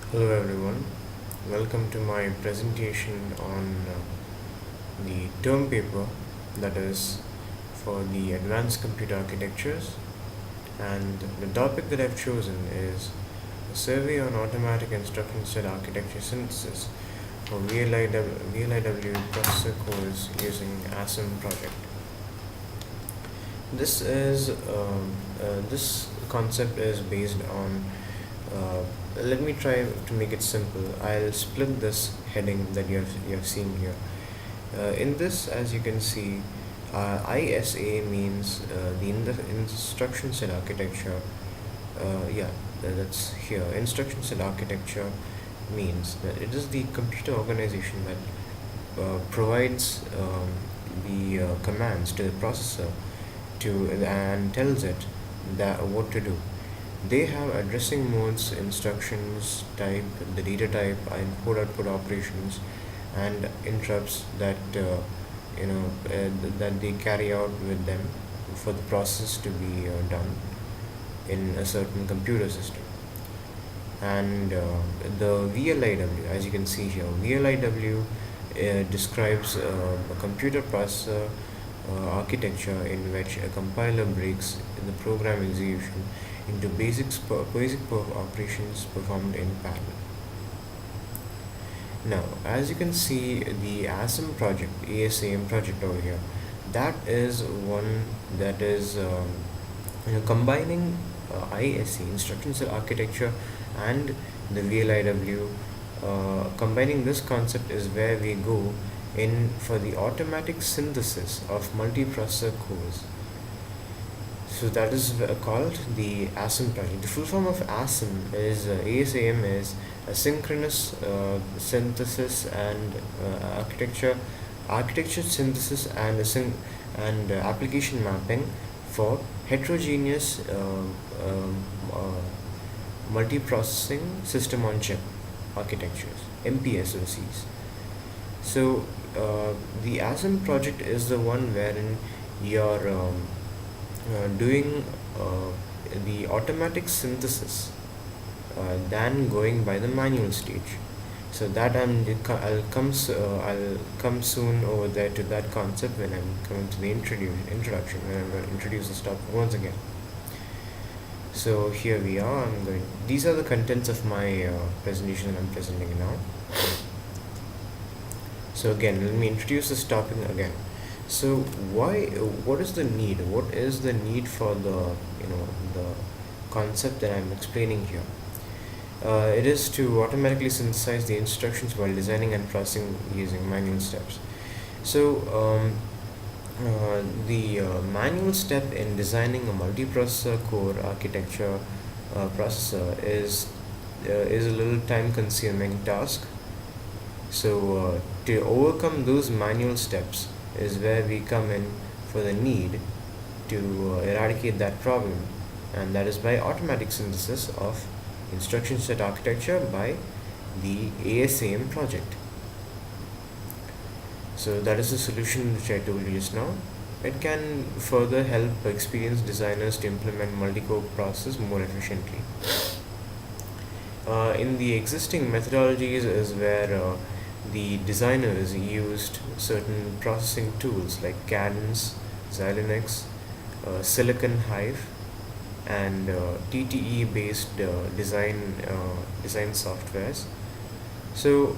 Hello everyone, welcome to my presentation on the term paper, that is for the advanced computer architectures, and the topic that I've chosen is a survey on automatic instruction set architecture synthesis for VLIW processor cores using ASM project. This concept is based on. Uh, Let me try to make it simple. I'll split this heading that you have seen here. In this, as you can see, ISA means the instruction set architecture. That's here. Instruction set architecture means that it is the computer organization that provides the commands to the processor to and tells it that what to do. They have addressing modes, instructions type, the data type, input-output operations, and interrupts that that they carry out with them for the process to be done in a certain computer system. And the VLIW, as you can see here, VLIW describes a computer processor architecture in which a compiler breaks the program execution into basic operations performed in parallel. Now, as you can see, the ASM project, ASAM project over here, that is one that is combining ISE, instruction set architecture, and the VLIW. Combining this concept is where we go in for the automatic synthesis of multiprocessor cores. So that is called the ASM project. The full form of ASM is ASAM is asynchronous synthesis and architecture synthesis and application mapping for heterogeneous multiprocessing system on chip architectures, MPSoCs. So the ASM project is the one wherein you're doing the automatic synthesis than going by the manual stage. So that I'll come soon over there to that concept when I'm coming to the introduction, when I'm going to introduce this topic once again. So here we are. These are the contents of my presentation that I'm presenting now. So again, let me introduce this topic again. So what is the need? What is the need for the concept that I'm explaining here? It is to automatically synthesize the instructions while designing and processing using manual steps. So the manual step in designing a multiprocessor core architecture processor is a little time-consuming task. So to overcome those manual steps is where we come in for the need to eradicate that problem, and that is by automatic synthesis of instruction set architecture by the ASAM project. So that is the solution which I told you just now. It can further help experienced designers to implement multi-core processes more efficiently. In the existing methodologies is where the designers used certain processing tools like Cadence, Xilinx, Silicon Hive, and TTE based design softwares. So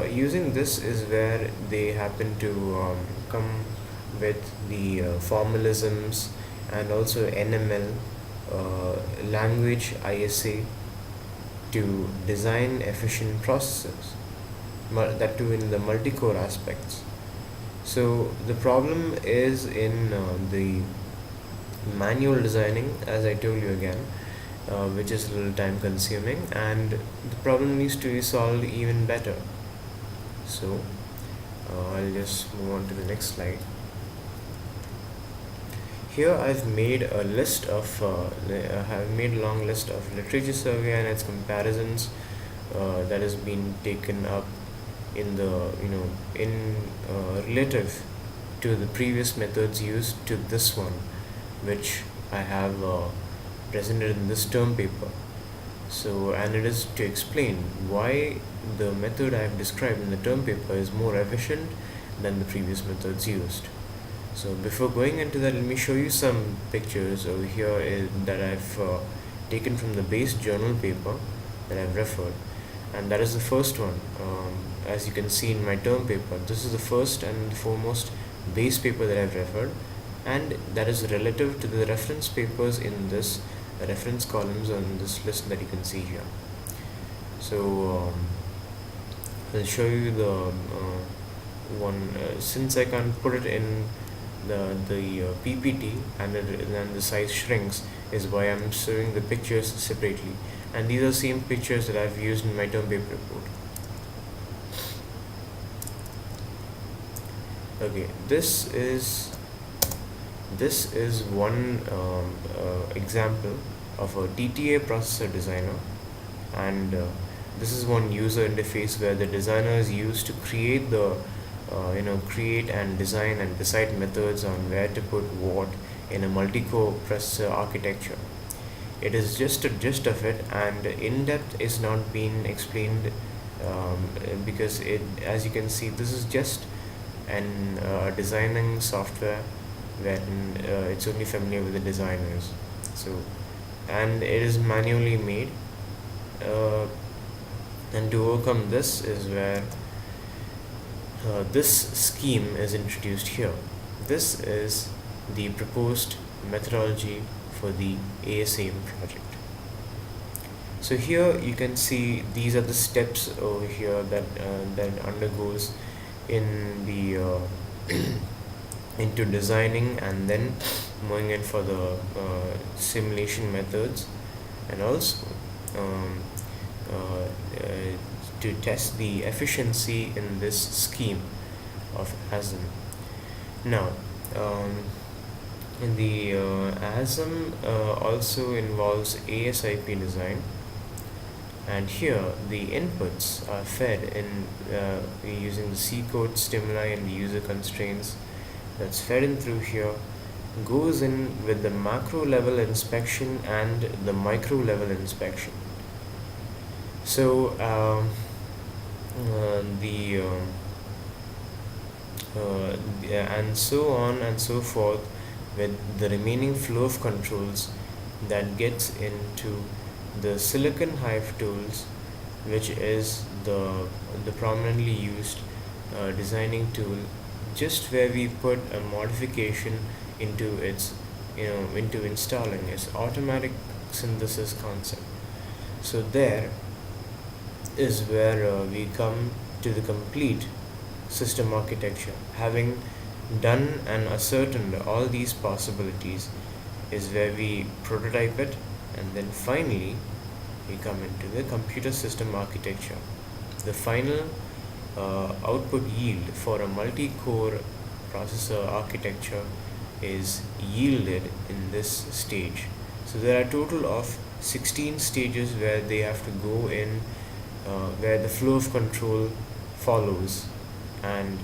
using this is where they happen to come with the formalisms and also NML, language ISA, to design efficient processors, that too in the multi-core aspects. So the problem is in the manual designing, as I told you again, which is a little time consuming, and the problem needs to be solved even better. So I'll just move on to the next slide. Here I've made a list of have made a long list of literature survey and its comparisons that has been taken up in the in relative to the previous methods used to this one, which I have presented in this term paper. So, and it is to explain why the method I have described in the term paper is more efficient than the previous methods used. So before going into that, let me show you some pictures over here that I've taken from the base journal paper that I've referred, and that is the first one. As you can see in my term paper, this is the first and foremost base paper that I've referred, and that is relative to the reference papers in this reference columns on this list that you can see here. So I'll show you the one, since I can't put it in the PPT, and then the size shrinks, is why I'm showing the pictures separately, and these are same pictures that I've used in my term paper report. Okay, this is one example of a TTA processor designer, and this is one user interface where the designer is used to create the create and design and decide methods on where to put what in a multi-core processor architecture. It is just a gist of it, and in-depth is not being explained, because as you can see, this is just an designing software when it's only familiar with the designers. So, and it is manually made, and to overcome this is where this scheme is introduced here. This is the proposed methodology for the ASAM project. So here you can see these are the steps over here that undergoes in the into designing and then moving in for the simulation methods, and also um, uh, uh, to test the efficiency in this scheme of ASM. Now, in the ASM also involves ASIP design, and here the inputs are fed in using the C code stimuli and the user constraints that's fed in through here, goes in with the macro level inspection and the micro level inspection. So and so on and so forth with the remaining flow of controls that gets into the silicon hive tools, which is the prominently used designing tool, just where we put a modification into its into installing its automatic synthesis concept. So there is where we come to the complete system architecture. Having done and ascertained all these possibilities is where we prototype it, and then finally we come into the computer system architecture. The final output yield for a multi-core processor architecture is yielded in this stage. So there are a total of 16 stages where they have to go in, where the flow of control follows, and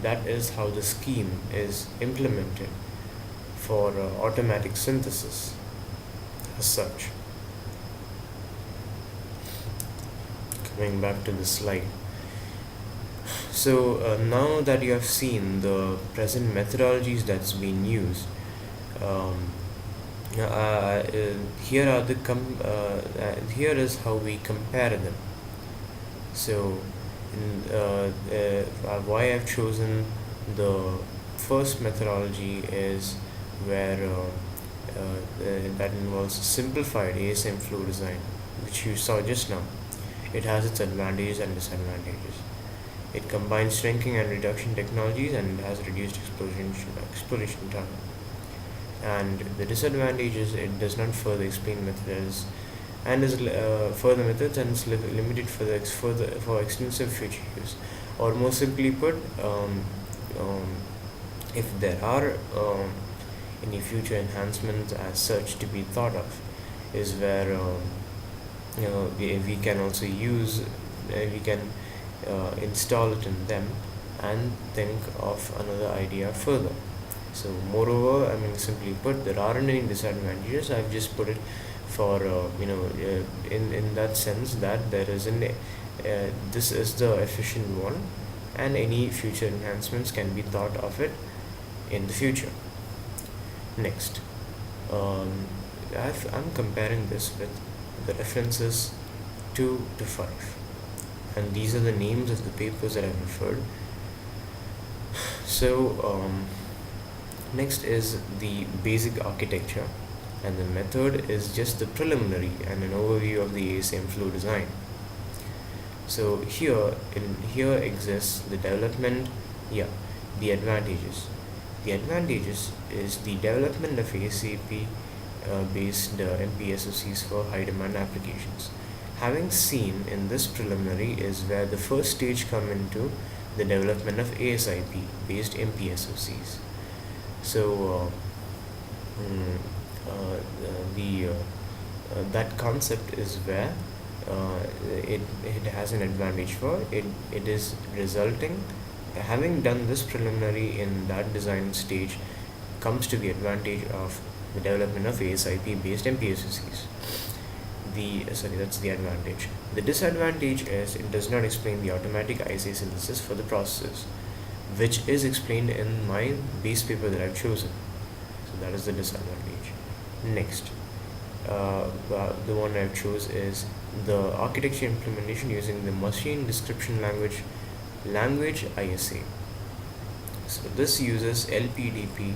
that is how the scheme is implemented for automatic synthesis as such. Coming back to the slide. So now that you have seen the present methodologies that's been used, here are the here is how we compare them. So why I've chosen the first methodology is where that involves simplified ASM flow design, which you saw just now. It has its advantages and disadvantages. It combines shrinking and reduction technologies, and it has reduced exploration time. And the disadvantage is it does not further explain methods and is further methods, and is limited for the for extensive future use. Or more simply put, if there are any future enhancements as such to be thought of, is where we can also use we can install it in them and think of another idea further. So moreover, I mean, simply put, there aren't any disadvantages. I've just put it for in that sense that there is an this is the efficient one, and any future enhancements can be thought of it in the future. Next, um, I'm comparing this with the references 2 to 5, and these are the names of the papers that I've referred. So, next is the basic architecture, and the method is just the preliminary and an overview of the ASM flow design. So here exists the development, yeah, the advantages. The advantages is the development of ACP based MPSOCs for high demand applications. Having seen in this preliminary is where the first stage come into the development of ASIP based MPSOCs. So mm, the that concept is where it has an advantage for it. It is resulting, having done this preliminary in that design stage comes to the advantage of the development of ASIP based MPSOCs. That's the advantage. The disadvantage is it does not explain the automatic IC synthesis for the processes, which is explained in my base paper that I've chosen. So that is the disadvantage. Next, the one I've chose is the architecture implementation using the machine description language ISA. So this uses LPDP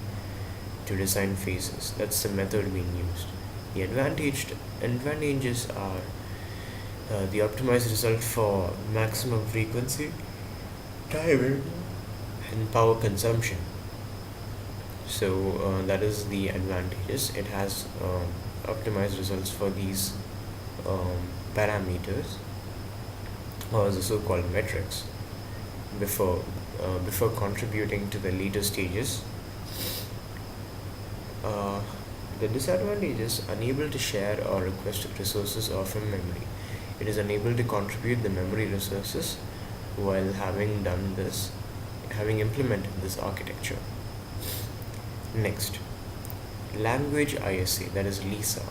to design phases. That's the method being used. The advantages are the optimized result for maximum frequency, timing, and power consumption. So that is the advantages. It has optimized results for these parameters, or the so-called metrics, before contributing to the later stages. Uh, the disadvantage is unable to share or request resources or from memory. It is unable to contribute the memory resources while having implemented this architecture. Next, language ISA, that is LISA,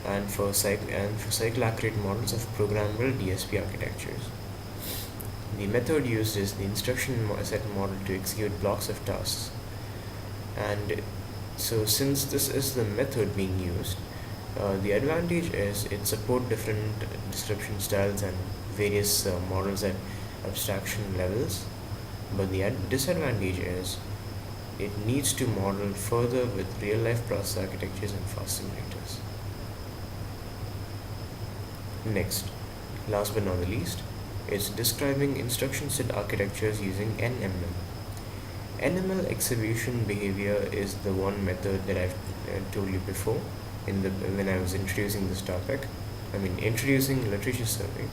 and for cycle-accurate models of programmable DSP architectures. The method used is the instruction set model to execute blocks of tasks. And so since this is the method being used, the advantage is it supports different description styles and various models at abstraction levels, but the disadvantage is it needs to model further with real-life process architectures and fast simulators. Next, last but not the least, it's describing instruction set architectures using NML. NML execution behavior is the one method that I've told you before when I was introducing this topic. Introducing literature survey.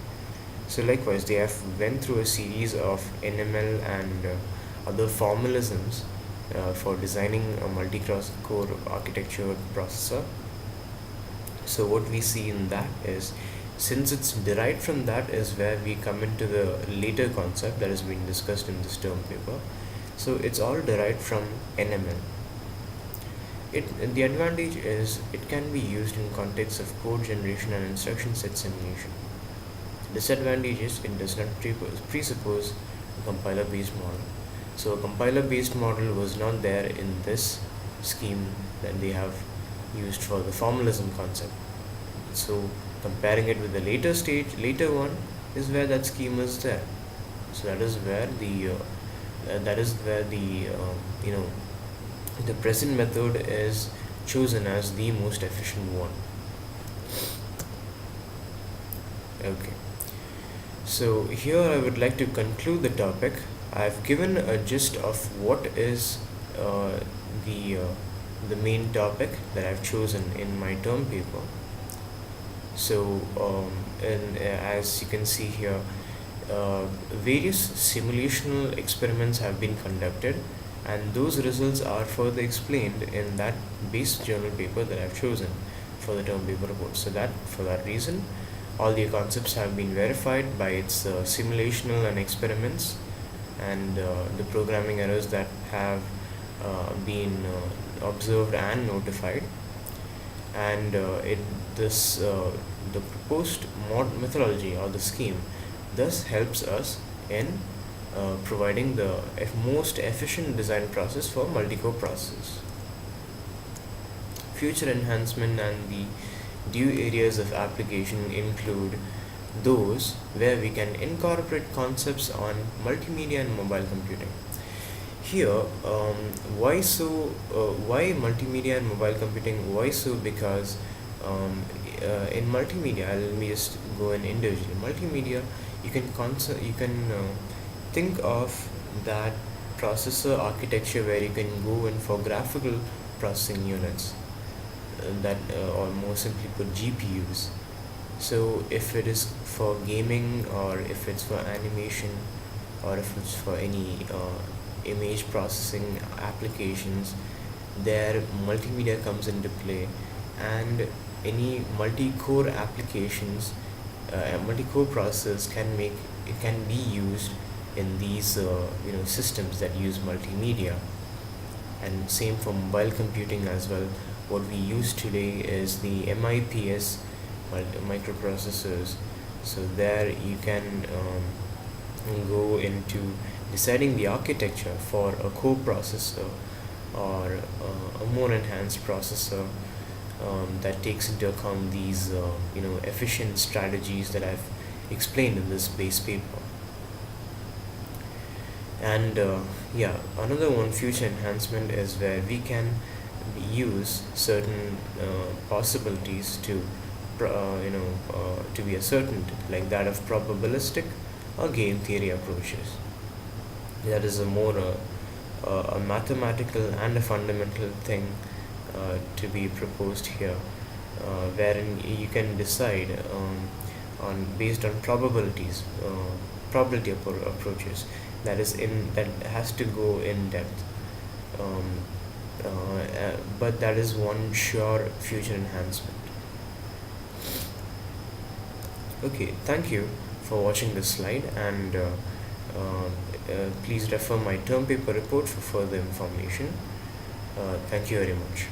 So likewise, they have went through a series of NML and other formalisms for designing a multi-cross core architecture processor. So what we see in that is, since it's derived from that, is where we come into the later concept that has been discussed in this term paper. So it's all derived from NML. The advantage is it can be used in context of code generation and instruction set simulation. Disadvantage is it does not presuppose a compiler based model. So a compiler based model was not there in this scheme that they have used for the formalism concept. So comparing it with the later one is where that scheme is there. So that is where the present method is chosen as the most efficient one. Okay, so here I would like to conclude the topic. I've given a gist of what is the main topic that I've chosen in my term paper. So as you can see here, various simulational experiments have been conducted, and those results are further explained in that base journal paper that I've chosen for the term paper report. So that for that reason, all the concepts have been verified by its simulational and experiments, and the programming errors that have been observed and notified, and this the proposed methodology or the scheme thus helps us in providing the most efficient design process for multi-core processes. Future enhancement and the due areas of application include those where we can incorporate concepts on multimedia and mobile computing. Here, why so? Why multimedia and mobile computing? Why so? Because in multimedia, let me just go in individual. Multimedia, you can think of that processor architecture where you can go in for graphical processing units, or more simply put GPUs. So if it is for gaming, or if it's for animation, or if it's for any image processing applications, there multimedia comes into play. And any multi-core applications, multi-core processors can be used in these systems that use multimedia. And same for mobile computing as well. What we use today is the MIPS microprocessors. So there you can go into deciding the architecture for a core processor, or a more enhanced processor that takes into account these efficient strategies that I've explained in this base paper. And another one, future enhancement, is where we can use certain possibilities to be ascertained, like that of probabilistic or game theory approaches. That is a mathematical and a fundamental thing to be proposed here, wherein you can decide on based on probabilities, probability approaches. That has to go in depth, but that is one sure future enhancement. Okay, thank you for watching this slide, and please refer my term paper report for further information. Thank you very much.